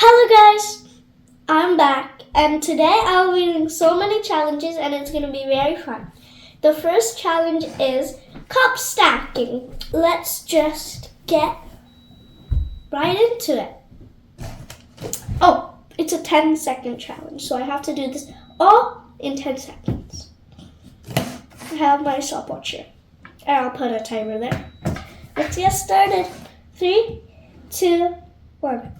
Hello guys, I'm back and today I'll be doing so many challenges and it's going to be very fun. The first challenge is cup stacking. Let's just get right into it. Oh, it's a 10-second challenge, so I have to do this all in 10 seconds. I have my stopwatch here and I'll put a timer there. Let's get started. 3, 2, 1.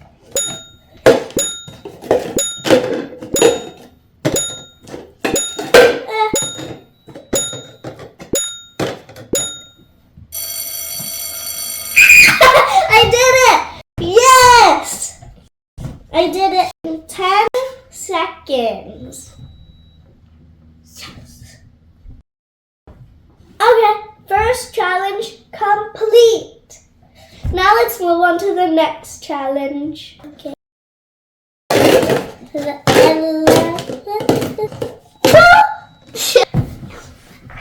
I did it! Yes! I did it in 10 seconds. Yes. Okay, first challenge complete. Now let's move on to the next challenge. Okay.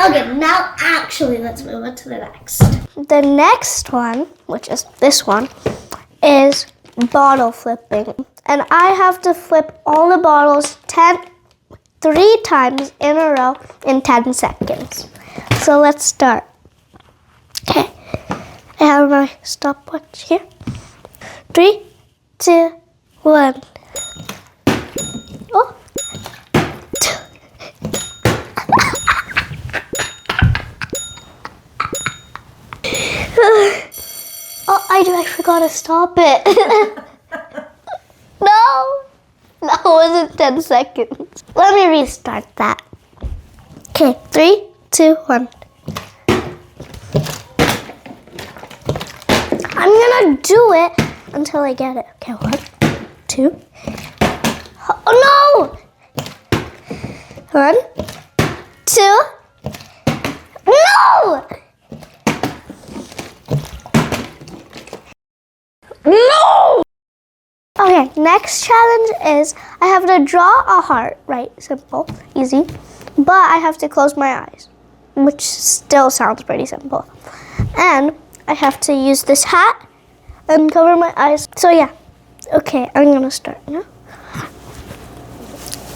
Okay, now actually let's move on to the next. The next one, which is this one, is bottle flipping. And I have to flip all the bottles 3 times in a row in 10 seconds. So let's start. Okay, I have my stopwatch here. 3, 2, 1. Oh. I forgot to stop it. No, that wasn't 10 seconds. Let me restart that. Okay, 3, 2, 1. I'm gonna do it until I get it. Okay, 1, 2. Oh no! 1, 2. No! No! Okay, next challenge is I have to draw a heart, right? Simple, easy. But I have to close my eyes, which still sounds pretty simple. And I have to use this hat and cover my eyes. So yeah, okay, I'm gonna start now.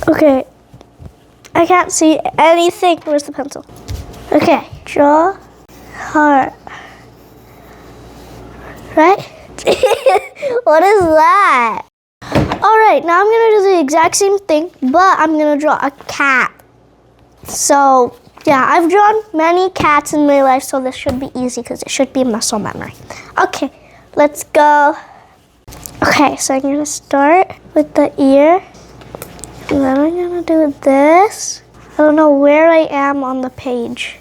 Okay, I can't see anything. Where's the pencil? Okay, draw heart. Right? What is that? Alright, now I'm going to do the exact same thing, but I'm going to draw a cat. So, yeah, I've drawn many cats in my life, so this should be easy because it should be muscle memory. Okay, let's go. Okay, so I'm going to start with the ear. And then I'm going to do this. I don't know where I am on the page.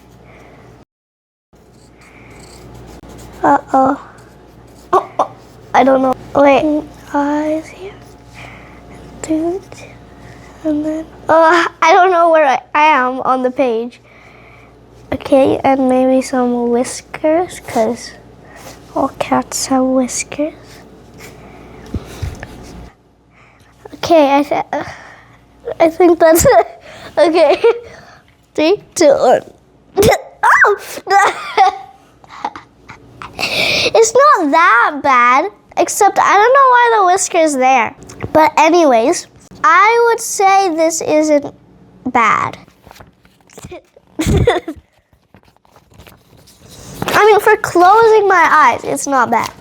Uh-oh. Oh, I don't know. Wait, eyes here. And then, I don't know where I am on the page. Okay, and maybe some whiskers, because all cats have whiskers. Okay, I think that's it. Okay, 3, 2, 1. Oh! It's not that bad, except I don't know why the whisker's there. But anyways, I would say this isn't bad. I mean, for closing my eyes, it's not bad.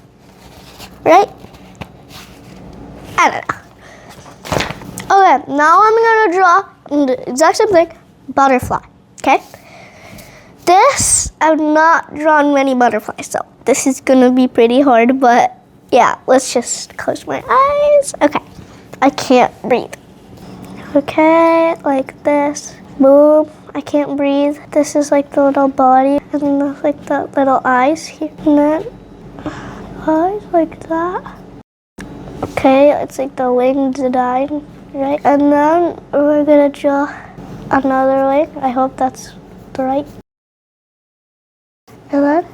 Right? I don't know. Okay, now I'm gonna draw the exact same thing, butterfly, okay? This, I've not drawn many butterflies, so this is gonna be pretty hard, but yeah, let's just close my eyes. Okay, I can't breathe. Okay, like this, boom, I can't breathe. This is like the little body, and then like the little eyes here, and then eyes like that. Okay, it's like the wings dying, right? And then we're gonna draw another wing. I hope that's the right. And then,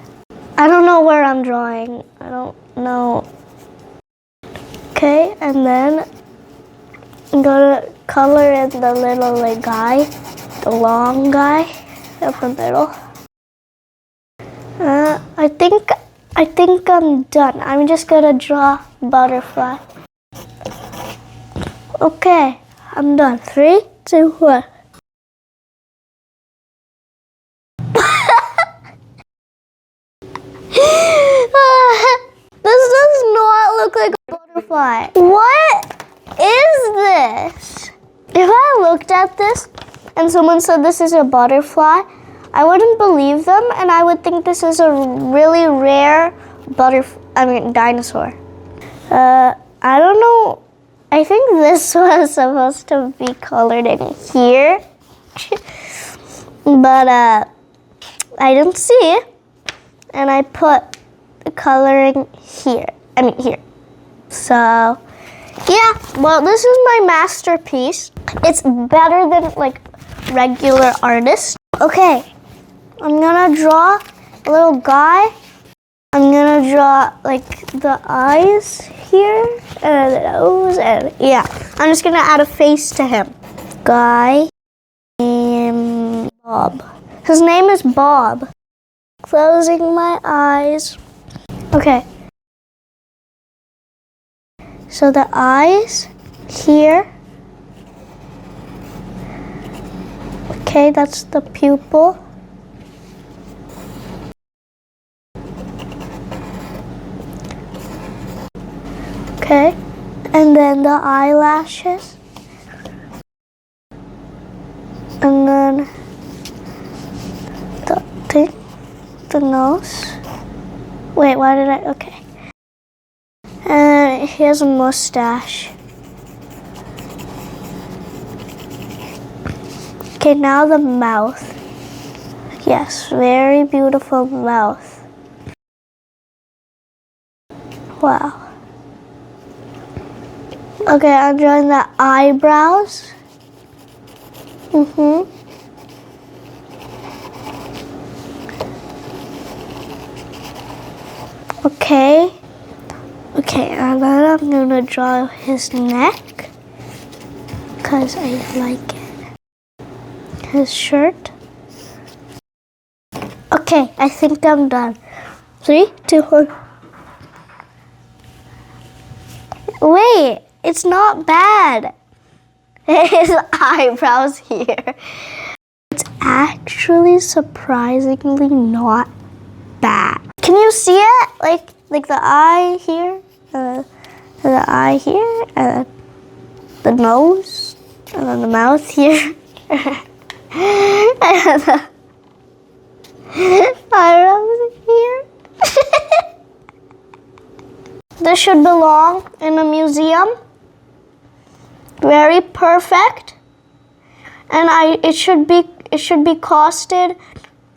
I don't know where I'm drawing. I don't know. Okay, and then I'm gonna color in the little like guy, the long guy up the middle. I think I'm done. I'm just gonna draw butterfly. Okay, I'm done. 3, 2, 1. This does not look like a butterfly. What is this? If I looked at this and someone said this is a butterfly, I wouldn't believe them, and I would think this is a really rare dinosaur. I don't know. I think this was supposed to be colored in here, but I didn't see it, and I put the coloring here. Here. So, yeah. Well, this is my masterpiece. It's better than like regular artists. Okay, I'm gonna draw a little guy. I'm gonna draw like the eyes here and the nose, and yeah, I'm just gonna add a face to him. Guy named Bob. His name is Bob. Closing my eyes. Okay. So the eyes here. Okay, that's the pupil. Okay, and then the eyelashes. And then the nose. Wait, why did I, okay. And he has a mustache. Okay, now the mouth. Yes, very beautiful mouth. Wow. Okay, I'm drawing the eyebrows. Okay. Okay, and then I'm gonna draw his neck, because I like it. His shirt. Okay, I think I'm done. 3, 2, 1. Wait, it's not bad. His eyebrows here. It's actually surprisingly not bad. Can you see it? Like the eye here, the eye here, and the nose, and then the mouth here, and the eyebrows here. This should belong in a museum. Very perfect, and it should be costed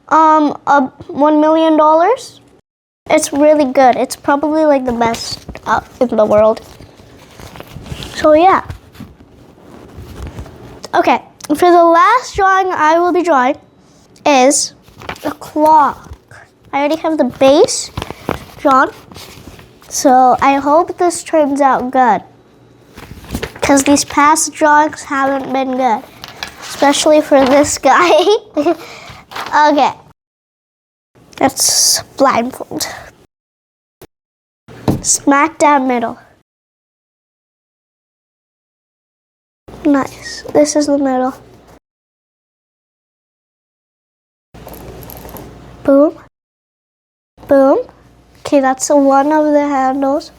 $1 million. It's really good. It's probably like the best in the world. So yeah. Okay, for the last drawing I will be drawing is a clock. I already have the base drawn, so I hope this turns out good, because these past drawings haven't been good, especially for this guy. Okay, let's blindfold. Smack down middle. Nice. This is the middle. Boom. Boom. Okay, that's one of the handles.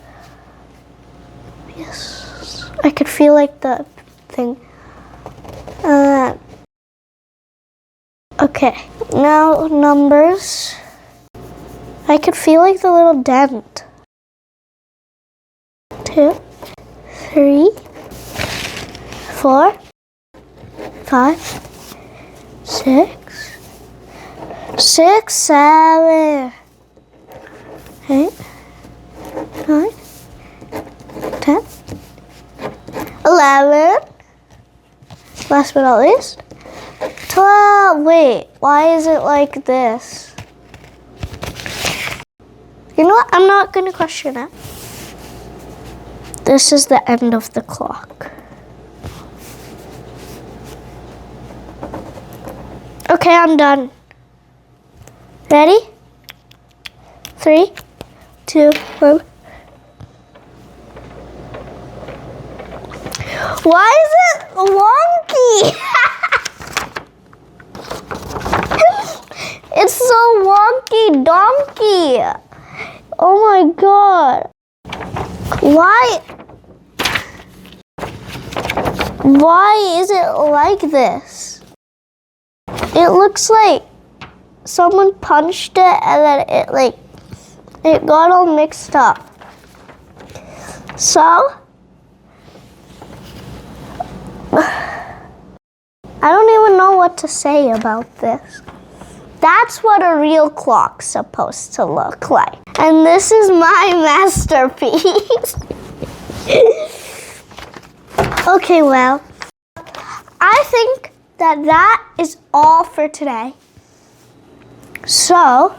Yes. I could feel like the thing. Okay, now numbers. I could feel like the little dent. 2, 3, 4, 5, 6, 7, 8, 9, 10, 11. Last but not least, 12. Wait, why is it like this? You know what? I'm not going to question it. This is the end of the clock. Okay, I'm done. Ready? 3, 2, 1. Why is it wonky? It's so wonky donkey. Oh my god. Why is it like this? It looks like someone punched it and then it got all mixed up. So I don't even know what to say about this. That's what a real clock's supposed to look like. And this is my masterpiece. Okay, well, I think that is all for today. So,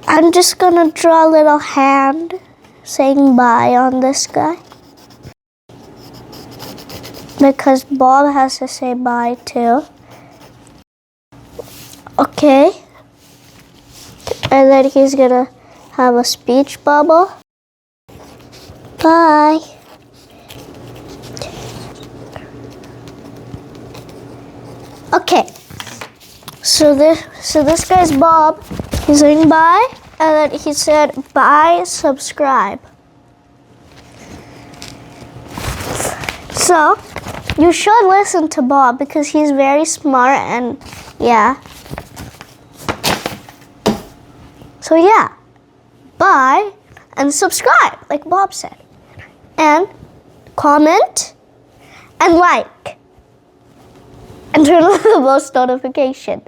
I'm just gonna draw a little hand saying bye on this guy. Because Bob has to say bye too. Okay. And then he's gonna have a speech bubble. Bye. Okay. So this guy's Bob. He's saying bye, and then he said bye, subscribe. So you should listen to Bob because he's very smart and yeah. So yeah, bye and subscribe like Bob said. And comment and like. And turn on the post notification.